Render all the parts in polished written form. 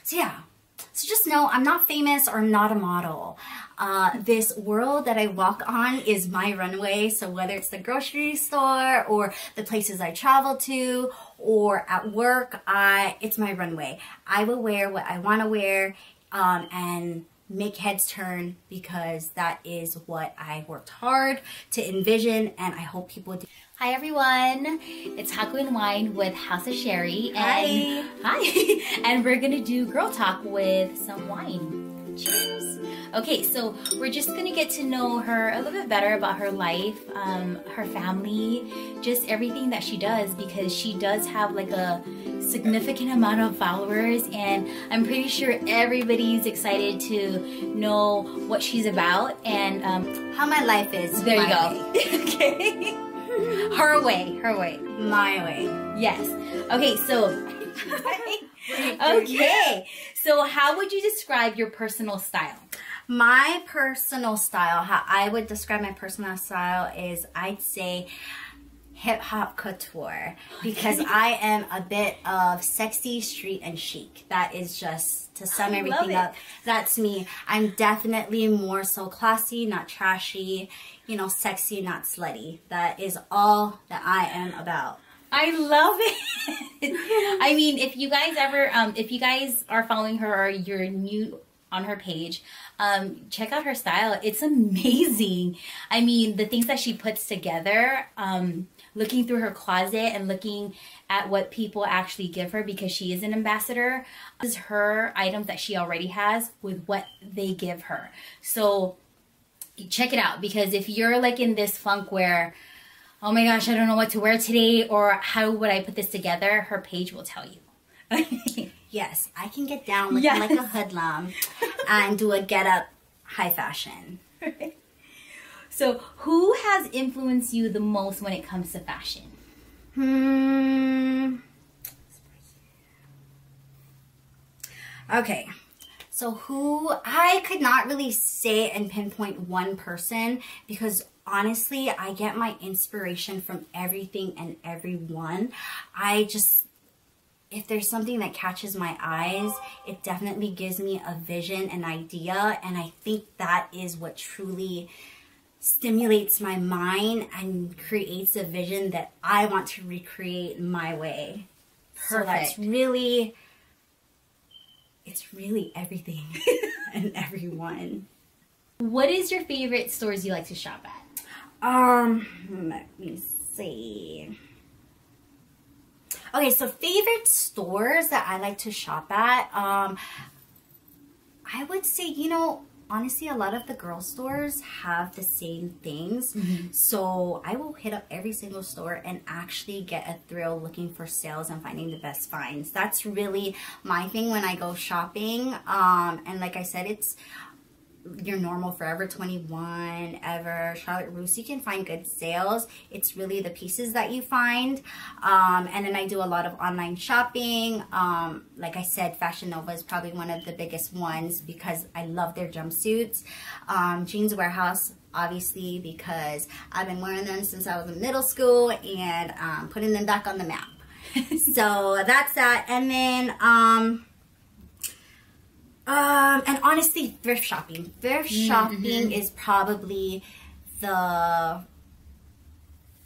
So yeah, so just know I'm not famous or not a model. This world that I walk on is my runway. So whether it's the grocery store or the places I travel to or at work, it's my runway. I will wear what I want to wear and make heads turn because that is what I worked hard to envision, and I hope people do. Hi everyone, it's Haku and Wine with Haus of Sherry. Hi. Hi. And we're gonna do girl talk with some wine. Cheers. Okay, so we're just gonna get to know her a little bit better about her life, her family, just everything that she does, because she does have like a significant amount of followers, and I'm pretty sure everybody's excited to know what she's about and how my life is. There you go. Okay. Her way. My way. Yes. Okay, so okay. So how would you describe your personal style? My personal style, how I would describe my personal style is, I'd say hip-hop couture, because I am a bit of sexy, street, and chic. That is just, to sum everything up, that's me. I'm definitely more so classy, not trashy, you know, sexy, not slutty. That is all that I am about. I love it. I mean, if you guys ever, if you guys are following her or you're new on her page, check out her style. It's amazing. I mean, the things that she puts together, looking through her closet and looking at what people actually give her, because she is an ambassador, is her items that she already has with what they give her. So check it out, because if you're like in this funk where, oh my gosh, I don't know what to wear today, or how would I put this together, her page will tell you. Yes, I can get down looking like a hoodlum and do a get up high fashion. So who has influenced you the most when it comes to fashion? Okay, so who, I could not really say and pinpoint one person, because honestly, I get my inspiration from everything and everyone. If there's something that catches my eyes, it definitely gives me a vision, an idea, and I think that is what truly stimulates my mind and creates a vision that I want to recreate my way. Perfect. So that's really, it's really everything and everyone. What is your favorite stores you like to shop at? Let me see. Okay, so favorite stores that I like to shop at, I would say, you know, honestly, a lot of the girl stores have the same things. So I will hit up every single store and actually get a thrill looking for sales and finding the best finds. That's really my thing when I go shopping. And like I said, it's your normal Forever 21, Ever, Charlotte Russe. You can find good sales. It's really the pieces that you find. And then I do a lot of online shopping. Like I said, Fashion Nova is probably one of the biggest ones because I love their jumpsuits. Jeans Warehouse, obviously, because I've been wearing them since I was in middle school and putting them back on the map. So that's that. And then and honestly, thrift shopping. Thrift shopping is probably the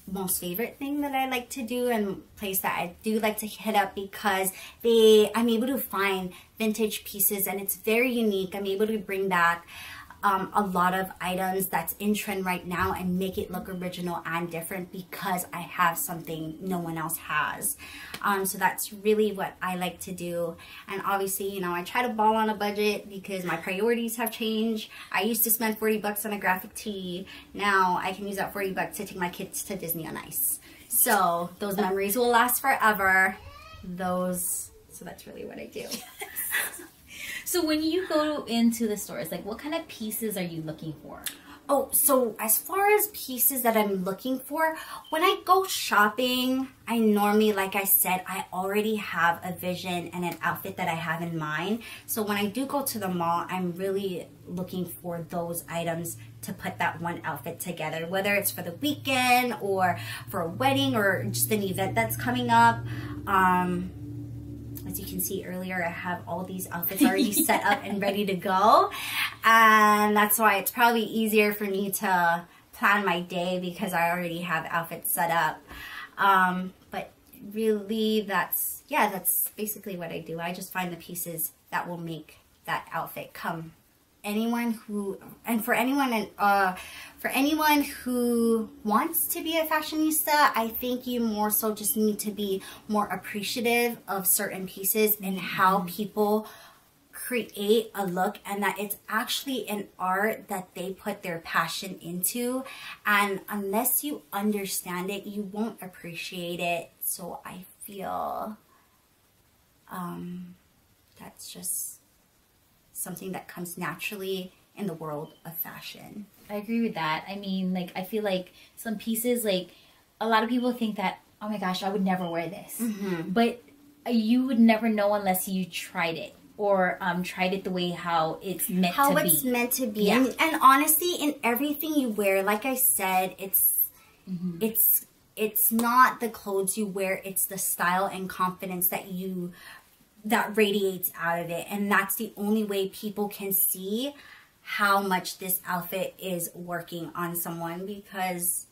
most favorite thing that I like to do, and place that I do like to hit up, because I'm able to find vintage pieces and it's very unique. I'm able to bring back a lot of items that's in trend right now and make it look original and different because I have something no one else has. So that's really what I like to do. And obviously, you know, I try to ball on a budget because my priorities have changed. I used to spend 40 bucks on a graphic tee. Now I can use that 40 bucks to take my kids to Disney on Ice. So those memories will last forever. So that's really what I do. So when you go into the stores, like what kind of pieces are you looking for? Oh, so as far as pieces that I'm looking for, when I go shopping, I normally, like I said, I already have a vision and an outfit that I have in mind. So when I do go to the mall, I'm really looking for those items to put that one outfit together, whether it's for the weekend or for a wedding or just an event that's coming up. as you can see earlier, I have all these outfits already set up and ready to go. And that's why it's probably easier for me to plan my day, because I already have outfits set up. But really, that's basically what I do. I just find the pieces that will make that outfit come. For anyone who wants to be a fashionista, I think you more so just need to be more appreciative of certain pieces and how people create a look, and that it's actually an art that they put their passion into, and unless you understand it, you won't appreciate it. So I feel that's just something that comes naturally in the world of fashion. I agree with that. I mean, like, I feel like some pieces, like, a lot of people think that, oh my gosh, I would never wear this. But you would never know unless you tried it, or tried it the way how it's meant to be. Yeah. And honestly, in everything you wear, like I said, it's not the clothes you wear, it's the style and confidence that radiates out of it. And that's the only way people can see how much this outfit is working on someone, because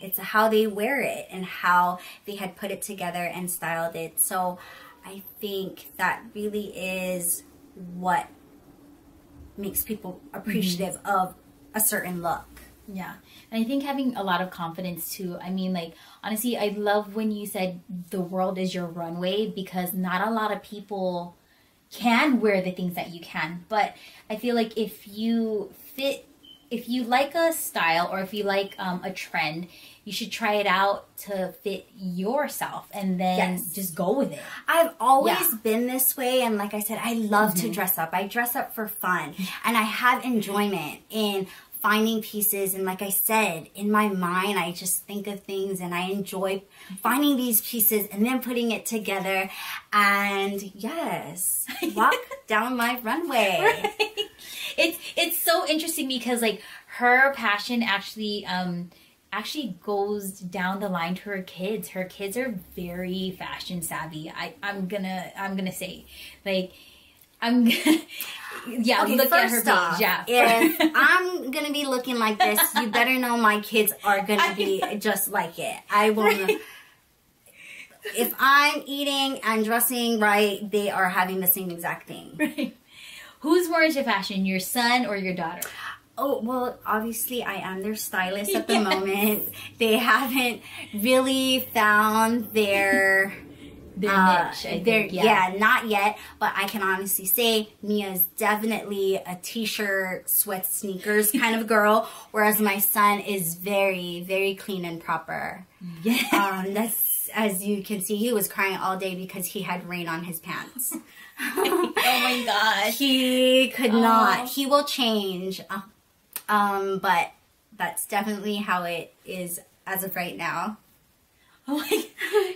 it's how they wear it and how they had put it together and styled it. So I think that really is what makes people appreciative of a certain look. Yeah. And I think having a lot of confidence too. I mean, like, honestly, I love when you said the world is your runway, because not a lot of people can wear the things that you can. But I feel like if you like a style, or if you like a trend, you should try it out to fit yourself, and then just go with it. I've always been this way, and like I said, I love to dress up. I dress up for fun, and I have enjoyment in finding pieces. And like I said, in my mind, I just think of things, and I enjoy finding these pieces and then putting it together, and walk down my runway. Right. It's so interesting, because like her passion actually goes down the line to her kids. Her kids are very fashion savvy. I'm gonna say, like, okay, look at her page. If I'm gonna be looking like this, you better know my kids are gonna be just like it. I won't. If I'm eating and dressing right, they are having the same exact thing. Right. Who's more into fashion, your son or your daughter? Oh, well, obviously I am their stylist at the moment. They haven't really found their niche, I think. Not yet. But I can honestly say Mia's definitely a t-shirt, sweats, sneakers kind of girl, whereas my son is very, very clean and proper. Yeah. That's, as you can see, he was crying all day because he had rain on his pants. Oh my gosh. He could not. He will change. But that's definitely how it is as of right now. Oh my,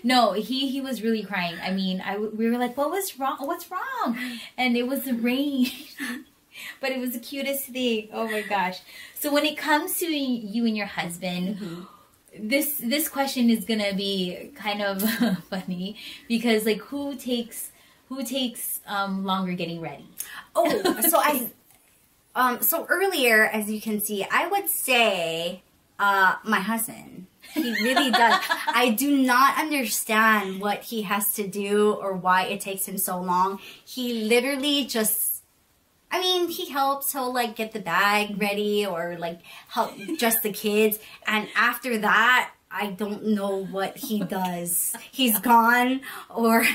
no, he was really crying. I mean, we were like, what's wrong? And it was the rain. But it was the cutest thing. Oh my gosh. So when it comes to you and your husband, this question is gonna be kind of funny, because like, who takes longer getting ready? So earlier, as you can see, I would say my husband. He really does. I do not understand what he has to do or why it takes him so long. He literally just, I mean, he helps. He'll like get the bag ready, or like help dress the kids. And after that, I don't know what he does. He's gone, or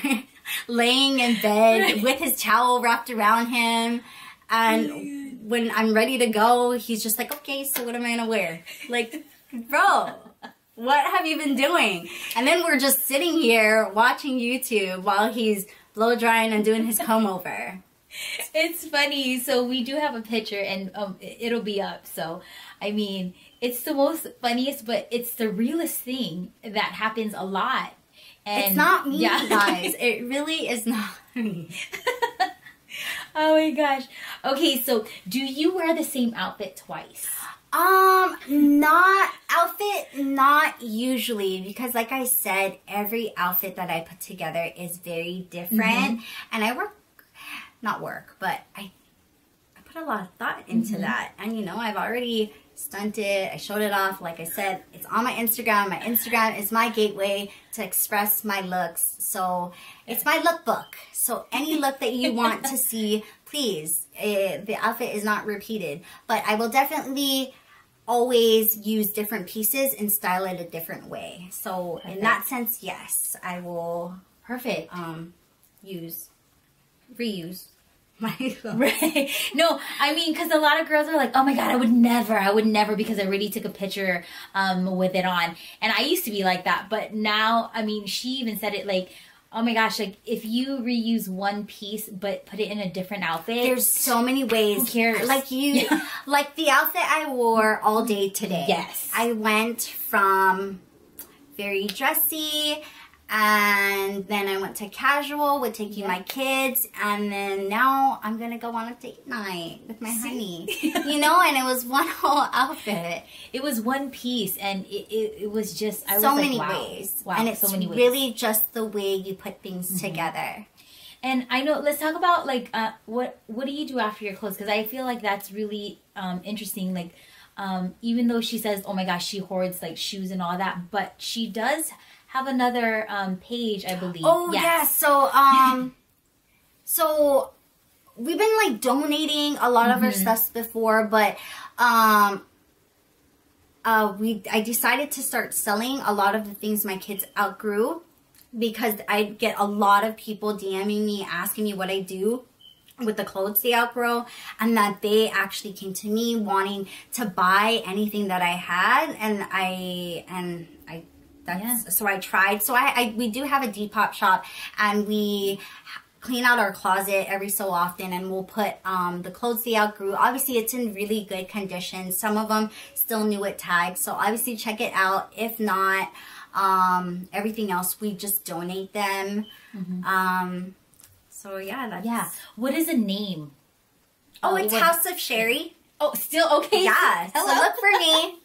laying in bed with his towel wrapped around him. And when I'm ready to go, he's just like, okay, so what am I gonna wear? Like, bro, what have you been doing? And then we're just sitting here watching YouTube while he's blow drying and doing his comb over. It's funny. So we do have a picture, and it'll be up. So, I mean, it's the most funniest, but it's the realest thing that happens a lot. And it's not me, guys. It really is not me. Oh my gosh. Okay, so do you wear the same outfit twice? Not usually, because like I said, every outfit that I put together is very different, and I but I put a lot of thought into that, and you know, I've already stunted, I showed it off, like I said, it's on my Instagram. My Instagram is my gateway to express my looks, so it's my lookbook. So any look that you want to see, please, the outfit is not repeated, but I will definitely always use different pieces and style it a different way. So in that sense, yes, I will reuse my clothes. Right. No, I mean, because a lot of girls are like, oh my God, I would never, because I already took a picture with it on. And I used to be like that, but now, I mean, she even said it like, oh my gosh, like if you reuse one piece but put it in a different outfit. There's so many ways. Who cares? Like like the outfit I wore all day today. Yes. I went from very dressy, and then I went to casual with taking my kids, and then now I'm going to go on a date night with my honey. You know, and it was one whole outfit. It was one piece, and it was just, I was so like, many wow. ways. Wow, and it's so many ways. really just the way you put things together. And I know, let's talk about like, what do you do after your clothes? Because I feel like that's really interesting. Like, even though she says, oh my gosh, she hoards like shoes and all that, but she does have another page, I believe. Oh, yes. So, so we've been like donating a lot of our stuff before, but I decided to start selling a lot of the things my kids outgrew, because I get a lot of people DMing me, asking me what I do with the clothes they outgrow, and that they actually came to me wanting to buy anything that I had, so I tried. So we do have a Depop shop, and we clean out our closet every so often, and we'll put the clothes they outgrew. Obviously, it's in really good condition. Some of them still new at tags, so obviously check it out. If not, everything else we just donate them. So yeah, What is the name? Oh, it's Haus of Sherry. Oh, still okay. Yeah. So look for me.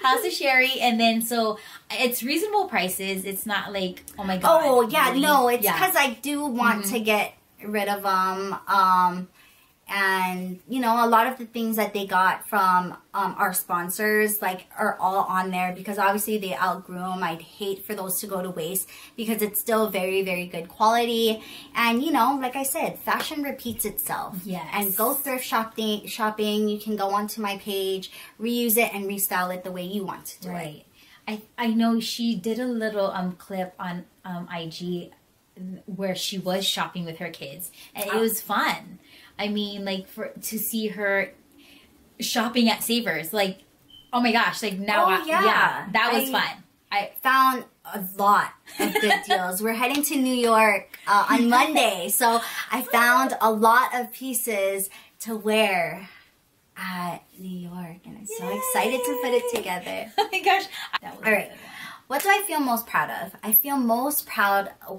Haus of Sherry, and then so it's reasonable prices. It's not like, oh my God. Oh yeah, really? No, it's because I do want to get rid of them. And you know, a lot of the things that they got from our sponsors like are all on there, because obviously they outgrew them. I'd hate for those to go to waste, because it's still very, very good quality. And you know, like I said, fashion repeats itself. Yes. And go thrift shopping. You can go onto my page, reuse it, and restyle it the way you want to do it. I know she did a little clip on IG where she was shopping with her kids, and it was fun. I mean, like, to see her shopping at Savers, like, oh my gosh, like now, that was fun. I found a lot of good deals. We're heading to New York on Monday, so I found a lot of pieces to wear at New York, and I'm so excited to put it together. Oh my gosh. All right. What do I feel most proud of?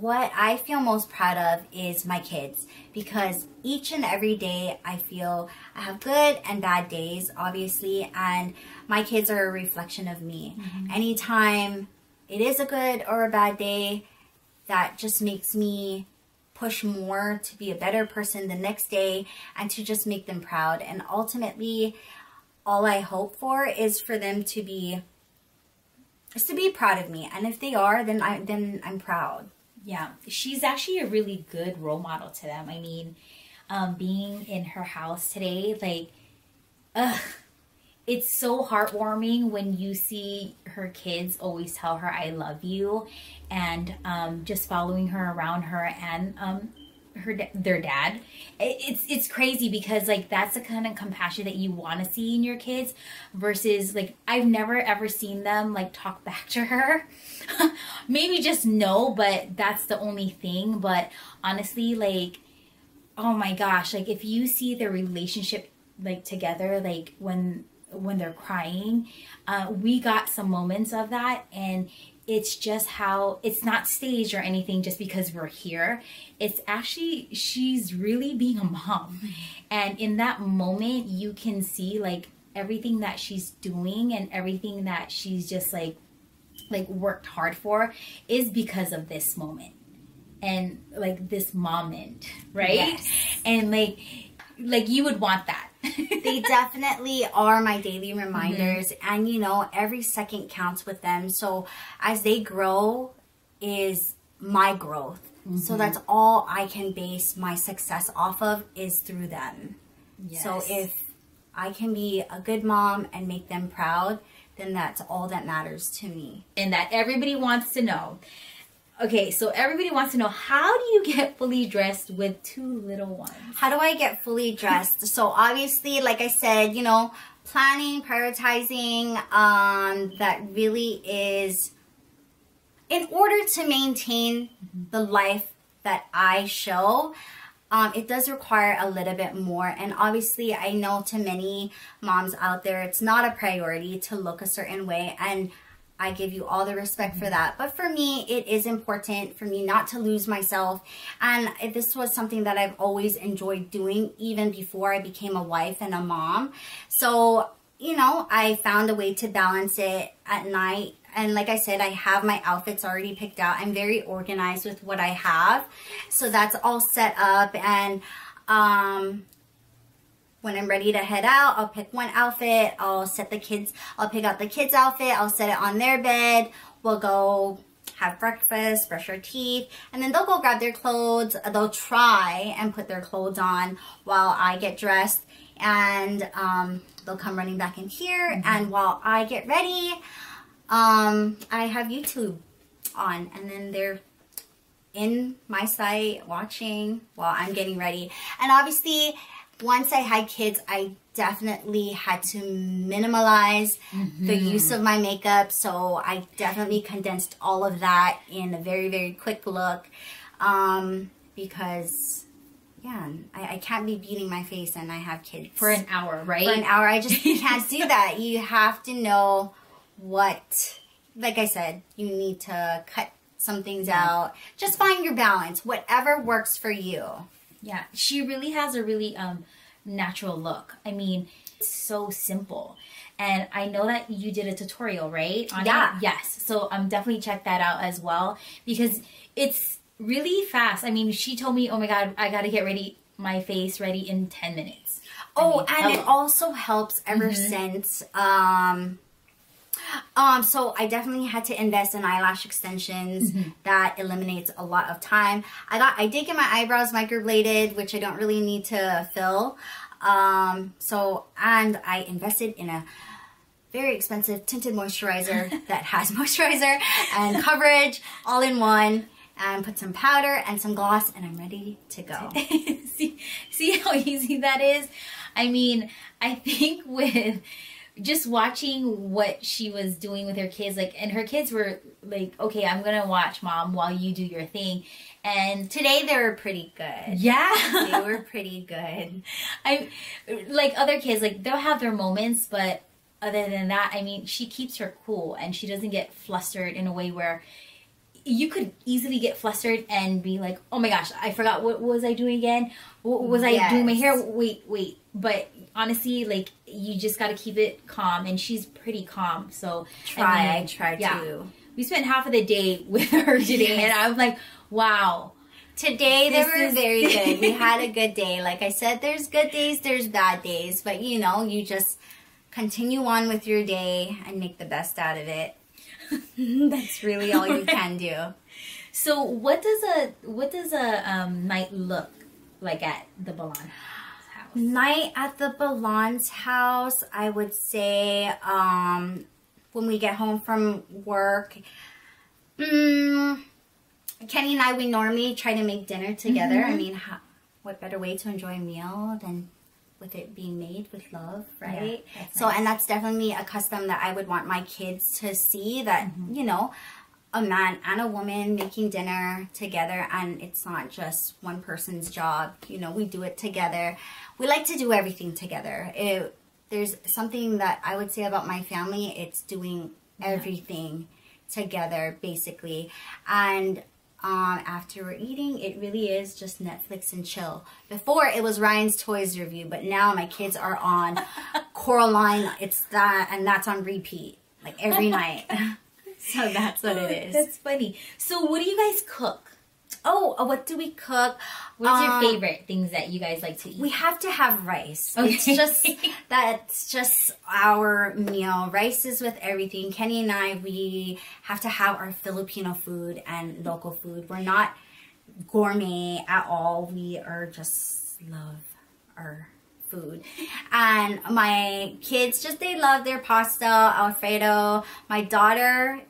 What I feel most proud of is my kids, because each and every day I feel I have good and bad days, obviously, and my kids are a reflection of me. Anytime it is a good or a bad day, that just makes me push more to be a better person the next day, and to just make them proud. And ultimately, all I hope for is for them to be proud of me, and if they are, then I'm proud. Yeah, she's actually a really good role model to them. I mean, being in her house today, like, it's so heartwarming when you see her kids always tell her I love you, and just following her around, her and their dad. It's crazy, because like that's the kind of compassion that you want to see in your kids, versus like I've never ever seen them like talk back to her. Maybe just no, but that's the only thing. But honestly, like, oh my gosh, like if you see their relationship like together, like when they're crying, we got some moments of that, and it's just how it's not staged or anything just because we're here. It's actually, she's really being a mom. And in that moment, you can see like everything that she's doing and everything that she's just like worked hard for is because of this moment and like this moment, right? Yes. And like you would want that. They definitely are my daily reminders, and you know, every second counts with them. So as they grow is my growth. So that's all I can base my success off of, is through them. Yes. So if I can be a good mom and make them proud, then that's all that matters to me. And that everybody wants to know. Okay, so everybody wants to know, how do you get fully dressed with 2 little ones? How do I get fully dressed? So obviously, like I said, you know, planning, prioritizing, that really is in order to maintain the life that I show. It does require a little bit more. And obviously, I know to many moms out there, it's not a priority to look a certain way. And I give you all the respect for that. But for me, it is important for me not to lose myself. And this was something that I've always enjoyed doing, even before I became a wife and a mom. So, you know, I found a way to balance it at night. And like I said, I have my outfits already picked out. I'm very organized with what I have. So that's all set up. And when I'm ready to head out, I'll pick one outfit. I'll pick out the kids' outfit. I'll set it on their bed. We'll go have breakfast, brush our teeth, and then they'll go grab their clothes. They'll try and put their clothes on while I get dressed. And they'll come running back in here. And while I get ready, I have YouTube on, and then they're in my sight watching while I'm getting ready. And obviously, once I had kids, I definitely had to minimalize the use of my makeup. So I definitely condensed all of that in a very, very quick look, because yeah, I can't be beating my face and I have kids. For an hour, right? For an hour. I just can't do that. You have to know what, like I said, you need to cut some things out. Just find your balance, whatever works for you. Yeah, she really has a really natural look. I mean, it's so simple. And I know that you did a tutorial, right? On Yeah. it? Yes. So definitely check that out as well, because it's really fast. I mean, she told me, oh my God, I got to get my face ready in 10 minutes. Oh, and it also helps ever since, so I definitely had to invest in eyelash extensions. That eliminates a lot of time. I did get my eyebrows microbladed, which I don't really need to fill. And I invested in a very expensive tinted moisturizer that has moisturizer and coverage all in one, and put some powder and some gloss, and I'm ready to go. see how easy that is? I mean, I think with just watching what she was doing with her kids, like, and her kids were like, okay, I'm gonna watch Mom while you do your thing. And today they were pretty good. Yeah. They were pretty good. Like other kids, like they'll have their moments, but other than that, I mean, she keeps her cool and she doesn't get flustered in a way where you could easily get flustered and be like, oh my gosh, I forgot, what was I doing again? What was I doing my hair? Wait. But honestly, like, you just got to keep it calm, and she's pretty calm. So I try to. We spent half of the day with her today, and I was like, wow. Today they were very good. We had a good day. Like I said, there's good days, there's bad days, but you know, you just continue on with your day and make the best out of it. That's really all you can do. So what does a night look like at the Balan's house? Night at the Balan's house, I would say when we get home from work, Kenny and I, we normally try to make dinner together. I mean, what better way to enjoy a meal than with it being made with love, right? Yeah, so nice. And that's definitely a custom that I would want my kids to see, that, you know, a man and a woman making dinner together, and it's not just one person's job. You know, we do it together. We like to do everything together. There's something that I would say about my family, it's doing everything together, basically. And after we're eating, it really is just Netflix and chill. Before, it was Ryan's Toys review, but now my kids are on Coraline. It's that, and that's on repeat, like every night. So that's what it is. That's funny. So what do you guys cook? Oh, what do we cook? What's your favorite things that you guys like to eat? We have to have rice. Okay. That's just our meal. Rice is with everything. Kenny and I, we have to have our Filipino food and local food. We're not gourmet at all. We are just love our food. And my kids, they love their pasta, Alfredo. My daughter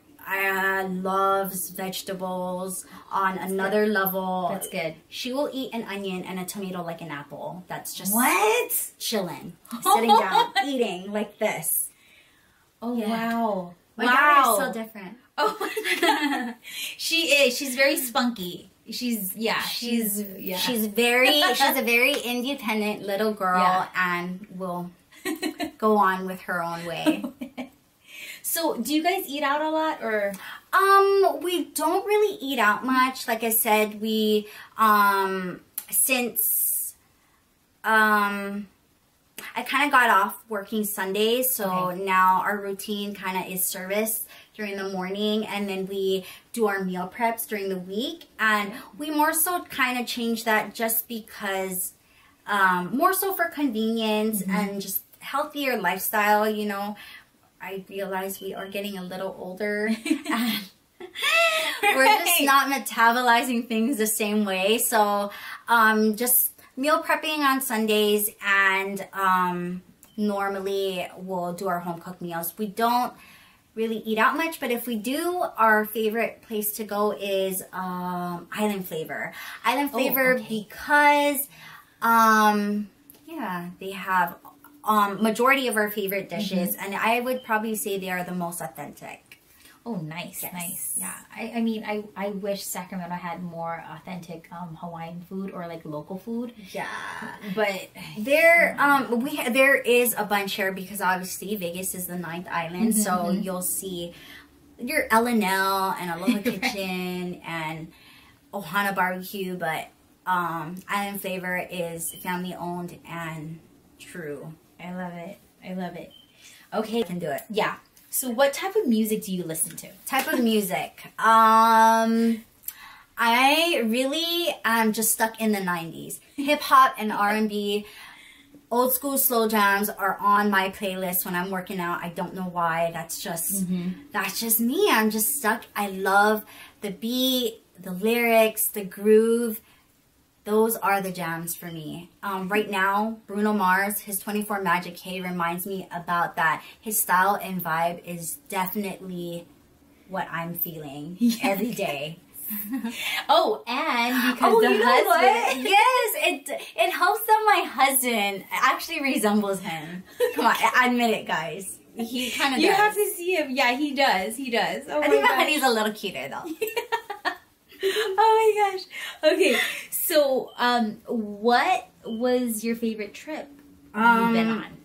loves vegetables on another level. That's good. She will eat an onion and a tomato like an apple. That's just what? Chilling, sitting down, eating like this. Oh yeah. Wow! My daughter is so different. Oh my god, she is. She's very spunky. She's a very independent little girl, and will go on with her own way. So, do you guys eat out a lot, or? We don't really eat out much. Like I said, we, since, I kind of got off working Sundays, so now our routine kind of is service during the morning, and then we do our meal preps during the week, and we more so kind of change that just because, more so for convenience and just healthier lifestyle, you know. I realize we are getting a little older and we're just not metabolizing things the same way. So just meal prepping on Sundays, and normally we'll do our home cooked meals. We don't really eat out much, but if we do, our favorite place to go is Island Flavor. Island Flavor because they have majority of our favorite dishes, and I would probably say they are the most authentic. Oh, nice, Yes. nice. Yeah, I mean, I wish Sacramento had more authentic Hawaiian food or like local food. Yeah, but there is a bunch here because obviously Vegas is the 9th island, so you'll see your L&L and Aloha Kitchen and Ohana Barbecue, but Island Flavor is family owned and true. I love it. I love it. Okay, I can do it. Yeah. So what type of music do you listen to? Type of music. I really am just stuck in the 90s. Hip hop and R&B. Old school slow jams are on my playlist when I'm working out. I don't know why. That's just me. I'm just stuck. I love the beat, the lyrics, the groove. Those are the jams for me. Right now, Bruno Mars, his 24 Magic K reminds me about that. His style and vibe is definitely what I'm feeling every day. And because you know what? Yes, it helps that my husband actually resembles him. Come on, admit it, guys. He kind of does. You have to see him. Yeah, he does. He does. Oh I think my honey's a little cuter, though. Oh my gosh. Okay. So, what was your favorite trip you've been on?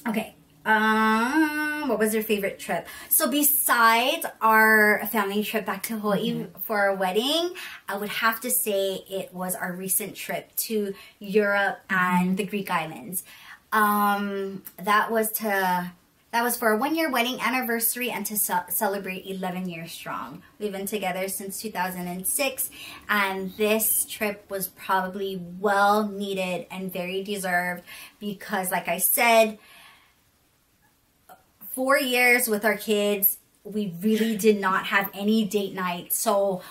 Okay. What was your favorite trip? So besides our family trip back to Hawaii for our wedding, I would have to say it was our recent trip to Europe and the Greek islands. That was for a 1-year wedding anniversary and to celebrate 11 years strong. We've been together since 2006, and this trip was probably well needed and very deserved because, like I said, 4 years with our kids, we really did not have any date night. So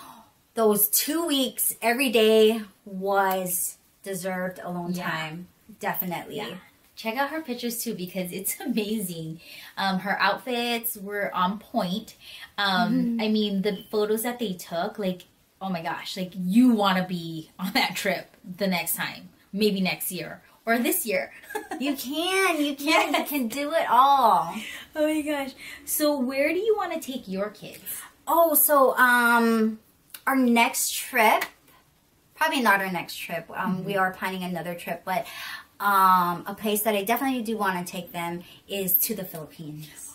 those 2 weeks every day was deserved alone time. Definitely. Yeah. Check out her pictures too because it's amazing. Her outfits were on point. I mean, the photos that they took, like, oh my gosh, like you want to be on that trip the next time, maybe next year or this year. You can do it all. Oh my gosh. So where do you want to take your kids? Oh, so our next trip, probably not our next trip. We are planning another trip, but a place that I definitely do want to take them is to the Philippines.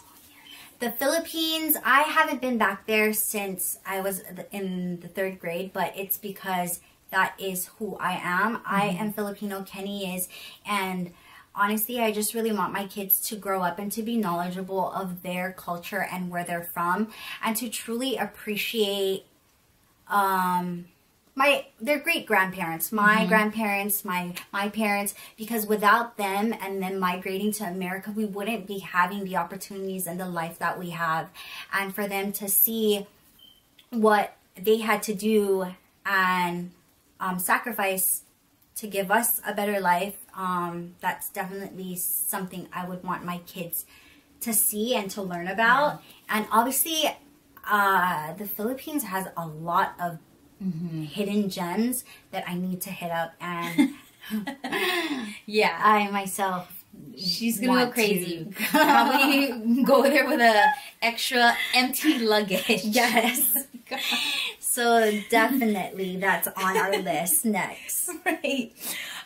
The Philippines, I haven't been back there since I was in the 3rd grade, but it's because that is who I am. I am Filipino, Kenny is, and honestly, I just really want my kids to grow up and to be knowledgeable of their culture and where they're from, and to truly appreciate their great grandparents, my grandparents, my parents, because without them and them migrating to America, we wouldn't be having the opportunities and the life that we have. And for them to see what they had to do and sacrifice to give us a better life, that's definitely something I would want my kids to see and to learn about. And obviously, the Philippines has a lot of hidden gems that I need to hit up, and I myself, she's gonna go crazy. Probably go there with a extra empty luggage. Yes. So definitely that's on our list next. Right.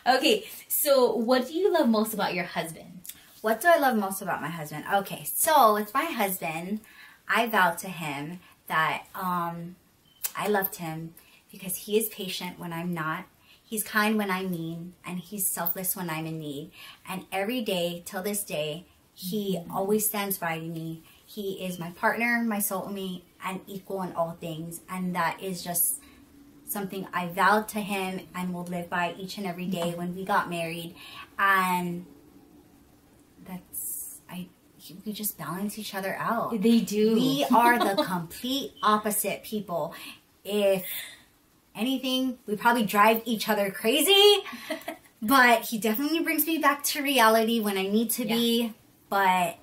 Okay, so what do you love most about your husband? What do I love most about my husband? Okay, so with my husband, I vowed to him that I loved him because he is patient when I'm not. He's kind when I'm mean, and he's selfless when I'm in need. And every day, till this day, he always stands by me. He is my partner, my soulmate, and equal in all things. And that is just something I vowed to him and will live by each and every day when we got married. And we just balance each other out. They do. We are the complete opposite people. If anything, we probably drive each other crazy, but he definitely brings me back to reality when I need to be. But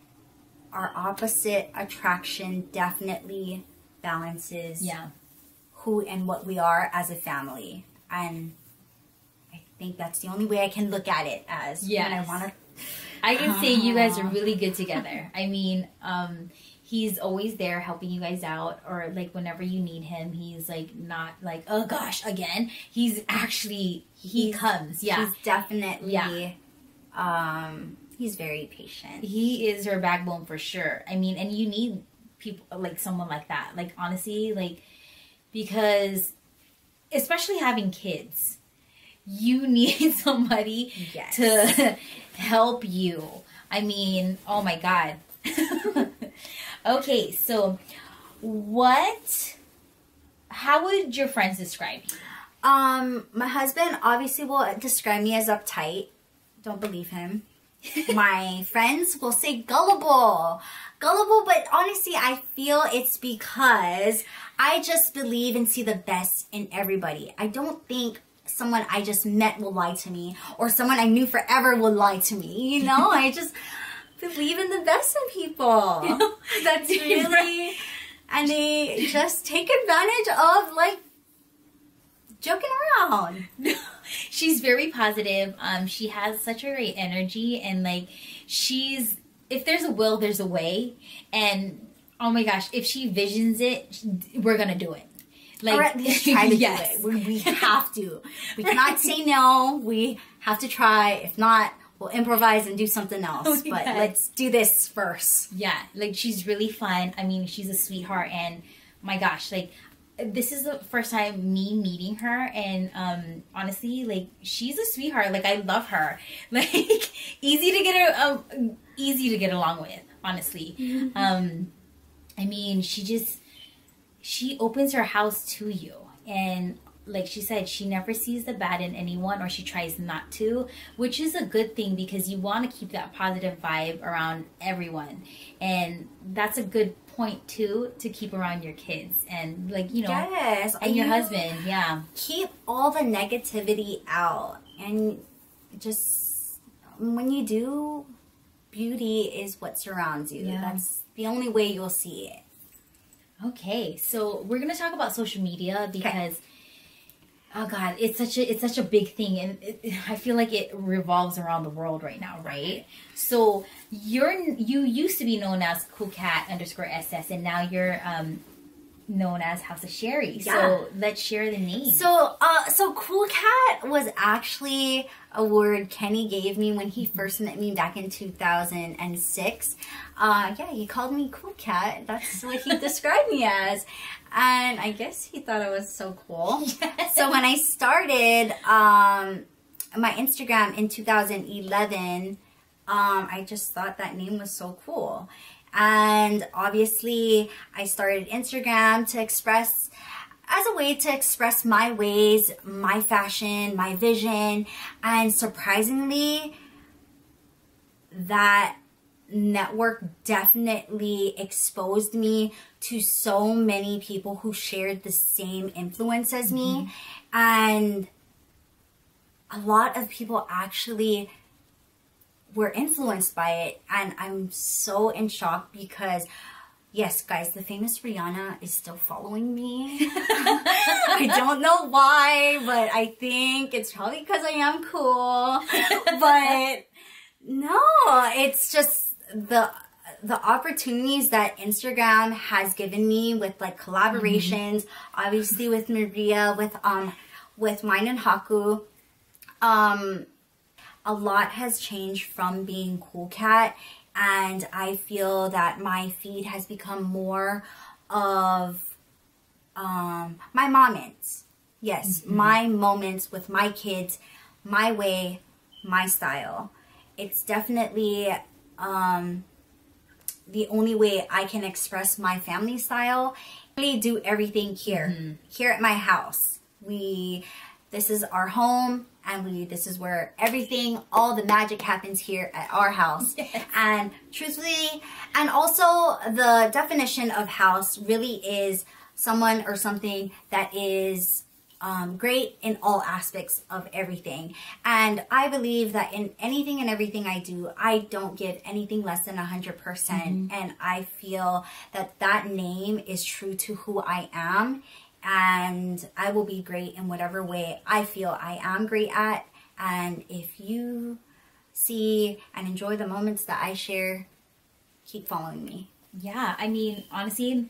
our opposite attraction definitely balances who and what we are as a family. And I think that's the only way I can look at it as when I want to. I can say you guys are really good together. I mean, he's always there helping you guys out, or like whenever you need him, he's like not like, oh gosh, again. He's actually, he comes. Yeah. He's definitely, he's very patient. He is your backbone for sure. I mean, and you need people like someone like that. Like honestly, like, because especially having kids, you need somebody to help you. I mean, oh my God. Okay, so how would your friends describe you? My husband obviously will describe me as uptight. Don't believe him. My friends will say gullible. Gullible, but honestly, I feel it's because I just believe and see the best in everybody. I don't think someone I just met will lie to me, or someone I knew forever will lie to me. You know, I just believe in the best in people. You know, that's really, and they just take advantage of like joking around. She's very positive. She has such a great energy, and like if there's a will, there's a way. And oh my gosh, if she visions it, we're gonna do it. Like, or at least try to do it. We have to. We cannot say no. We have to try. If not, we'll improvise and do something else. But let's do this first. Yeah, like she's really fun. I mean, she's a sweetheart, and my gosh, like this is the first time me meeting her, and honestly, like she's a sweetheart. Like I love her. Like easy to get along with. Honestly, I mean, she opens her house to you, and like she said, she never sees the bad in anyone, or she tries not to, which is a good thing because you want to keep that positive vibe around everyone. And that's a good point too, to keep around your kids and like, you know, and your husband. Keep all the negativity out, and just when you do, beauty is what surrounds you. That's the only way you'll see it. Okay, so we're gonna talk about social media because, oh God, it's such a big thing, and I feel like it revolves around the world right now, right? So you used to be known as coolcat_ss, and now you're known as Haus of Sherry. Yeah. So let's share the name. So Cool Cat was actually a word Kenny gave me when he first met me back in 2006. Yeah, he called me Cool Cat. That's what he described me as. And I guess he thought I was so cool. Yes. So when I started my Instagram in 2011, I just thought that name was so cool. And obviously, I started Instagram to express, as a way to express my ways, my fashion, my vision. And surprisingly, that network definitely exposed me to so many people who shared the same influence as me. And a lot of people actually were influenced by it, and I'm so in shock because, yes, guys, the famous Reyna is still following me. I don't know why, but I think it's probably because I am cool. But no, it's just the opportunities that Instagram has given me with like collaborations, obviously with Maria, with Wine and Haku. A lot has changed from being Cool Cat, and I feel that my feed has become more of my moments. Yes, my moments with my kids, my way, my style. It's definitely the only way I can express my family style. We do everything here, here at my house. This is our home, and this is where everything, all the magic happens here at our house. Yes. And truthfully, and also the definition of house really is someone or something that is great in all aspects of everything. And I believe that in anything and everything I do, I don't give anything less than 100%. And I feel that that name is true to who I am. And I will be great in whatever way I feel I am great at. And if you see and enjoy the moments that I share, keep following me. Yeah, I mean, honestly,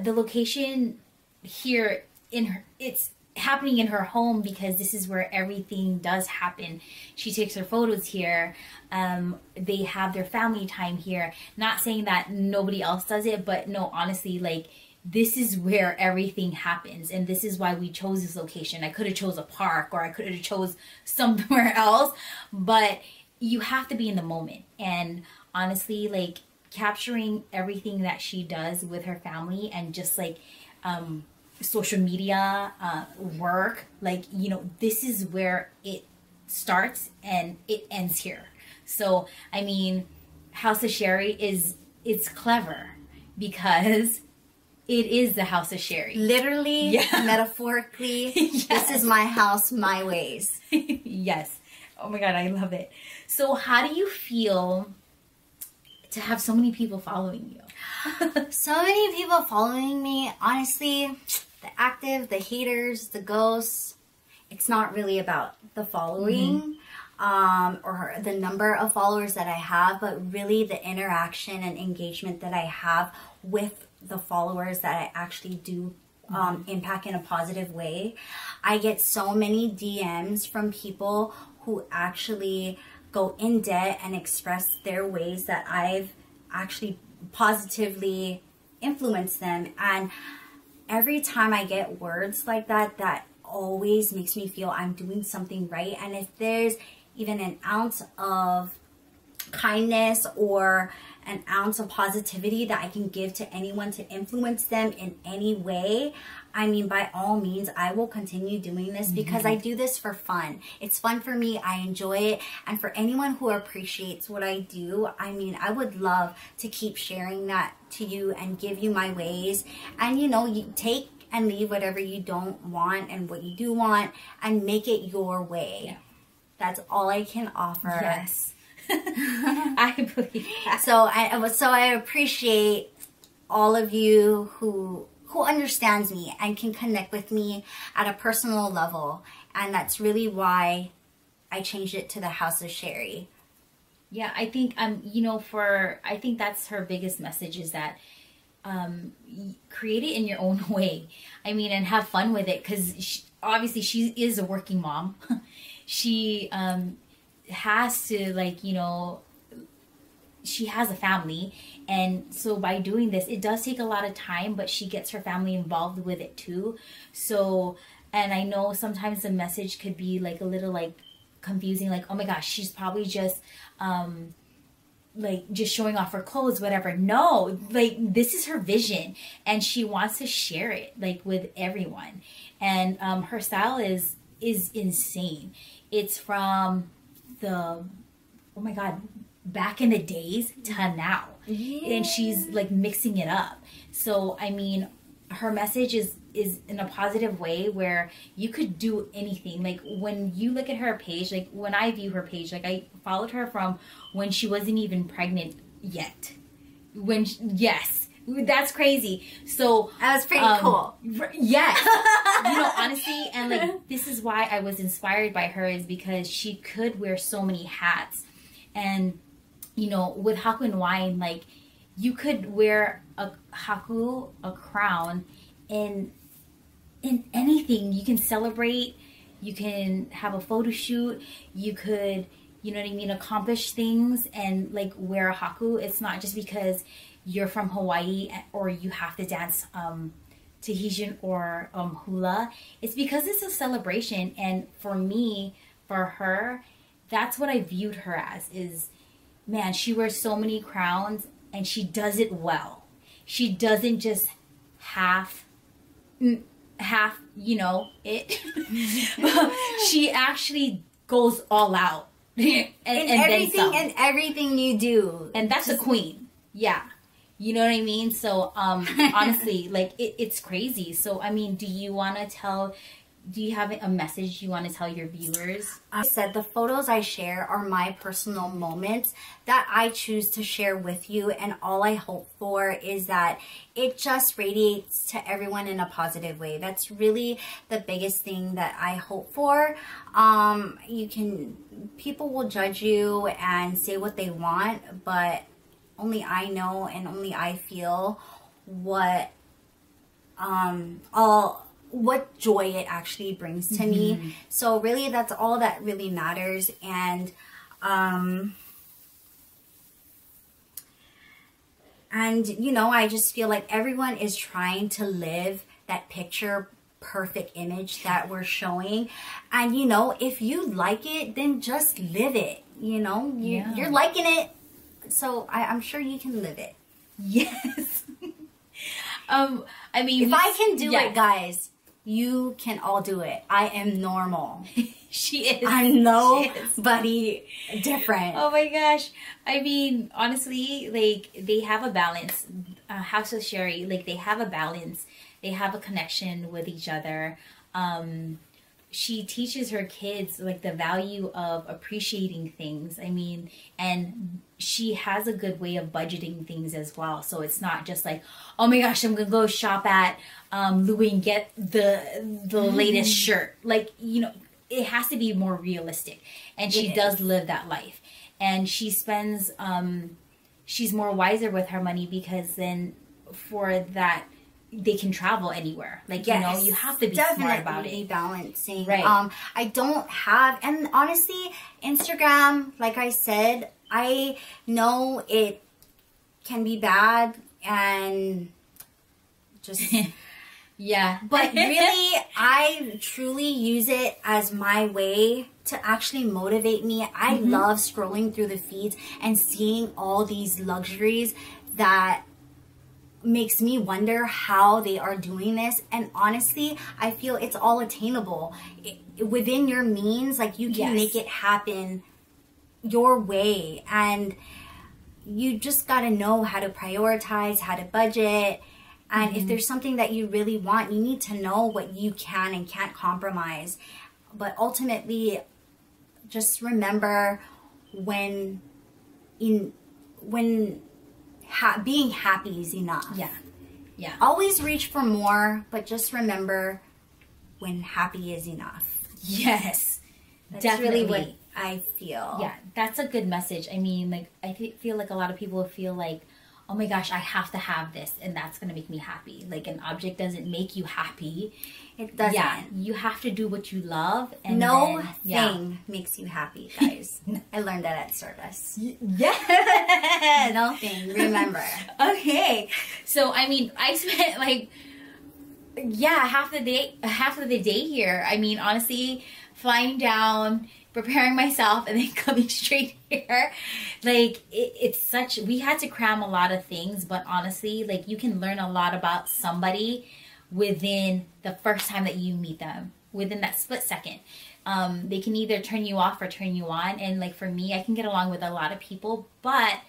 the location here it's happening in her home because this is where everything does happen. She takes her photos here. They have their family time here. Not saying that nobody else does it, but no, honestly, like, this is where everything happens, and this is why we chose this location. I could have chose a park, or I could have chose somewhere else, but you have to be in the moment. And honestly, like, capturing everything that she does with her family, and just like social media, work, like, you know, this is where it starts and it ends here. So I mean, Haus of Sherry it's clever because it is the Haus of Sherry. Literally, metaphorically, yes. This is my house, my ways. Yes. Oh my God, I love it. So how do you feel to have so many people following you? So many people following me. Honestly, the active, the haters, the ghosts, it's not really about the following or the number of followers that I have, but really the interaction and engagement that I have with the followers that I actually do impact in a positive way. I get so many DMs from people who actually go in depth and express their ways that I've actually positively influenced them. And every time I get words like that, that always makes me feel I'm doing something right. And if there's even an ounce of kindness or an ounce of positivity that I can give to anyone to influence them in any way, I mean, by all means, I will continue doing this because I do this for fun. It's fun for me. I enjoy it. And for anyone who appreciates what I do, I mean, I would love to keep sharing that to you and give you my ways. And, you know, you take and leave whatever you don't want and what you do want and make it your way. Yeah. That's all I can offer. Yes. I believe that. So I appreciate all of you who understands me and can connect with me at a personal level, and that's really why I changed it to the Haus of Sherry. Yeah, I think you know, I think that's her biggest message, is that create it in your own way. I mean, and have fun with it, because obviously she is a working mom. She has to, like, you know, she has a family, and so by doing this, it does take a lot of time, but she gets her family involved with it too. So, and I know sometimes the message could be like a little like confusing, like, oh my gosh, she's probably just like just showing off her clothes, whatever. No, like, this is her vision, and she wants to share it like with everyone. And her style is insane. It's from the, oh my god, back in the days to now. Yeah. And she's like mixing it up. So I mean, her message is in a positive way, where you could do anything. Like, when you look at her page, like when I view her page, like I followed her from when she wasn't even pregnant yet. Yes, that's crazy. So that was pretty cool. Yes. You know, honestly, and like, this is why I was inspired by her, is because she could wear so many hats. And you know, with Haku and Wine, like, you could wear a haku, a crown, in anything. You can celebrate, you can have a photo shoot, you could, you know what I mean, accomplish things and like wear a haku. It's not just because you're from Hawaii or you have to dance Tahitian or hula. It's because it's a celebration. And for me, for her, that's what I viewed her as, is, man, she wears so many crowns and she does it well. She doesn't just half, you know, it. She actually goes all out. and everything, and everything you do. And that's just a queen. Yeah. You know what I mean? So, honestly, like, it's crazy. So, I mean, do you have a message you want to tell your viewers? I said the photos I share are my personal moments that I choose to share with you, and all I hope for is that it just radiates to everyone in a positive way. That's really the biggest thing that I hope for. People will judge you and say what they want, but only I know and only I feel what joy it actually brings to me. So really, that's all that really matters. And you know, I just feel like everyone is trying to live that picture perfect image that we're showing. And you know, if you like it, then just live it. You know, you're liking it, so I'm sure you can live it. Yes. I mean, if I can do it, guys, you can all do it. I am normal. She is. I'm nobody different. Oh my gosh. I mean, honestly, like, they have a balance. Hausofsherry, like, they have a balance. They have a connection with each other. She teaches her kids, like, the value of appreciating things. I mean, and she has a good way of budgeting things as well. So it's not just like, oh my gosh, I'm gonna go shop at Louis and get the latest shirt. Like, you know, it has to be more realistic. And she does live that life. And she spends, she's more wiser with her money, because then for that, they can travel anywhere. Like, you know, you have to be smart about it. Balancing. Right. I don't have, and honestly, Instagram, like I said, I know it can be bad and just yeah. But really, I truly use it as my way to actually motivate me. I love scrolling through the feeds and seeing all these luxuries that makes me wonder how they are doing this. And honestly, I feel it's all attainable within your means. Like, you can make it happen your way, and you just got to know how to prioritize, how to budget. And if there's something that you really want, you need to know what you can and can't compromise. But ultimately, just remember when being happy is enough. Yeah. Always reach for more, but just remember when happy is enough. Yes. That's definitely really what I feel. Yeah, that's a good message. I mean, like, I feel like a lot of people feel like, oh my gosh, I have to have this and that's going to make me happy. Like an object doesn't make you happy. It doesn't. Yeah, you have to do what you love. And no then, thing makes you happy, guys. I learned that at service. Yeah. No thing, remember. Okay. So, I mean, I spent like, yeah, half of the day here. I mean, honestly, flying down, preparing myself, and then coming straight here. Like, it's such, we had to cram a lot of things, but honestly, like, you can learn a lot about somebody within the first time that you meet them, within that split second. They can either turn you off or turn you on. And like, for me, I can get along with a lot of people, but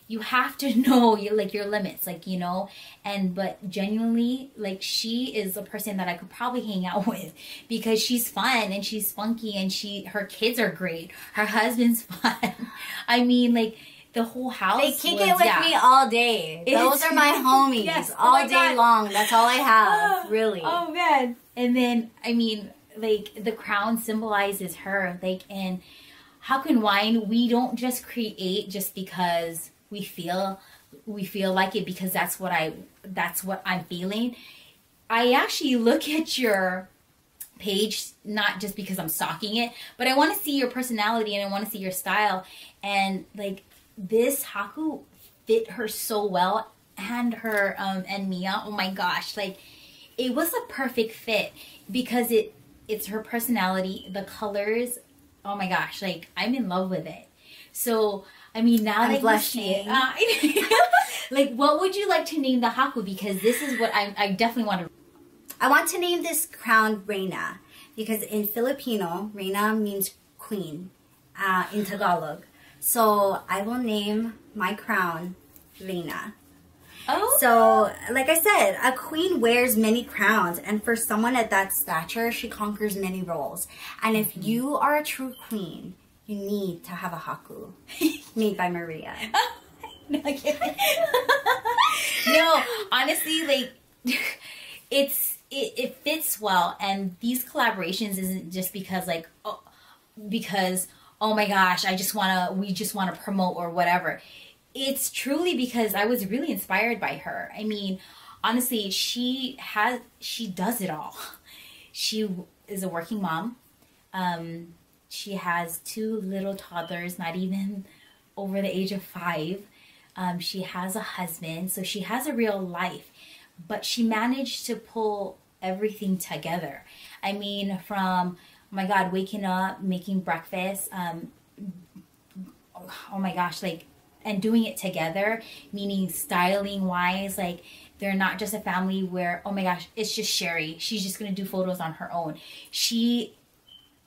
you have to know your limits, like, you know, but genuinely, like, she is a person that I could probably hang out with because she's fun and she's funky and her kids are great. Her husband's fun. I mean, like, the whole house. They kick it with me all day. Those are my homies. Yes, all day long. That's all I have, really. Oh, man. And then, I mean, like, the crown symbolizes her. Like, in Haku and Wine, we don't just create just because we feel like it, because that's what I'm feeling. I actually look at your page not just because I'm stalking it, but I want to see your personality and I want to see your style. And like, this Haku fit her so well, and her and Mia. Oh my gosh, like, it was a perfect fit because it's her personality, the colors. Oh my gosh, like, I'm in love with it. So, I mean, now that you see it, like, what would you like to name the Haku? Because this is what I definitely want to. I want to name this crown Reyna, because in Filipino, Reyna means queen in Tagalog. So I will name my crown Reyna. Oh. So, like I said, a queen wears many crowns, and for someone at that stature, she conquers many roles. And if you are a true queen, you need to have a Haku made by Maria. No, no, honestly, like, it fits well, and these collaborations isn't just because, like, oh my gosh, we just wanna promote or whatever. It's truly because I was really inspired by her. I mean, honestly, she does it all. She is a working mom. She has 2 little toddlers, not even over the age of 5. She has a husband, so she has a real life. But she managed to pull everything together. I mean, from, oh my God, waking up, making breakfast, oh my gosh, like, and doing it together, meaning styling wise, like, they're not just a family where, oh my gosh, it's just Sherry. She's just going to do photos on her own. She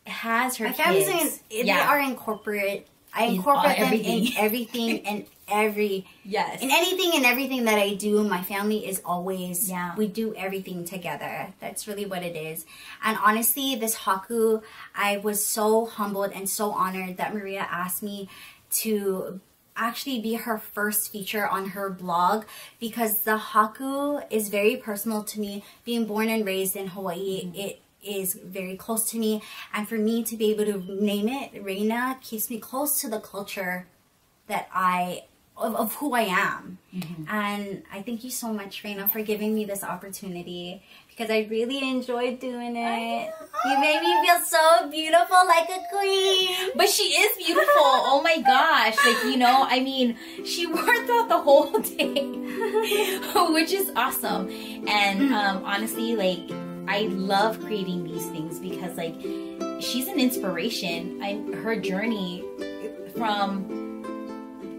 has her kids. They are incorporate. I incorporate them in everything and yes. In anything and everything that I do. My family is always, we do everything together. That's really what it is. And honestly, this Haku, I was so humbled and so honored that Maria asked me to actually be her first feature on her blog, because the Haku is very personal to me. Being born and raised in Hawaii, it is very close to me, and for me to be able to name it Reyna keeps me close to the culture that of who I am. And I thank you so much, Reyna, for giving me this opportunity, because I really enjoyed doing it. You made me feel so beautiful, like a queen. But she is beautiful. Oh my gosh. Like, you know, I mean, she worked out the whole day, which is awesome. And honestly, like, I love creating these things because, like, she's an inspiration. Her journey from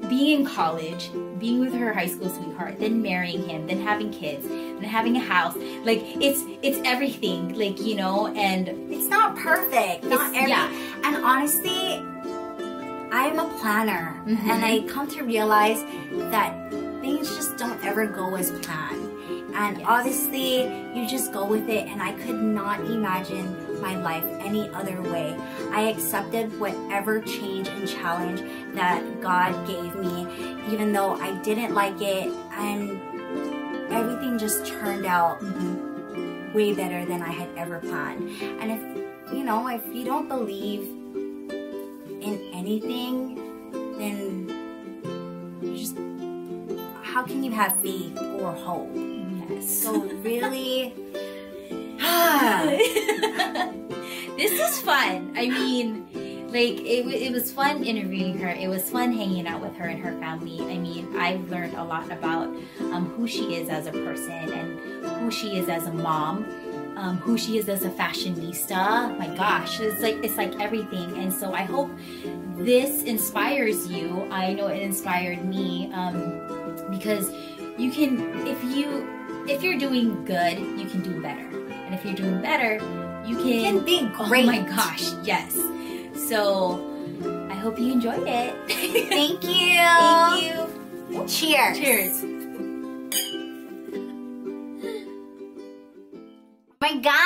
being in college, being with her high school sweetheart, then marrying him, then having kids, then having a house. Like, it's everything, like, you know, and it's not perfect. And honestly, I'm a planner, and I come to realize that things just don't ever go as planned. And obviously, you just go with it, and I could not imagine my life any other way. I accepted whatever change and challenge that God gave me, even though I didn't like it, and everything just turned out way better than I had ever planned. And if you don't believe in anything, then you just how can you have faith or hope? Yes. So really, this is fun. I mean, like, it was fun interviewing her. It was fun hanging out with her and her family. I mean, I've learned a lot about who she is as a person and who she is as a mom, who she is as a fashionista. My gosh, it's like everything. And so I hope this inspires you. I know it inspired me, because you can, if you're doing good, you can do better. And if you're doing better, you can be great. Oh my gosh, yes. So I hope you enjoyed it. Thank you. Thank you. Cheers. Cheers. Oh my God.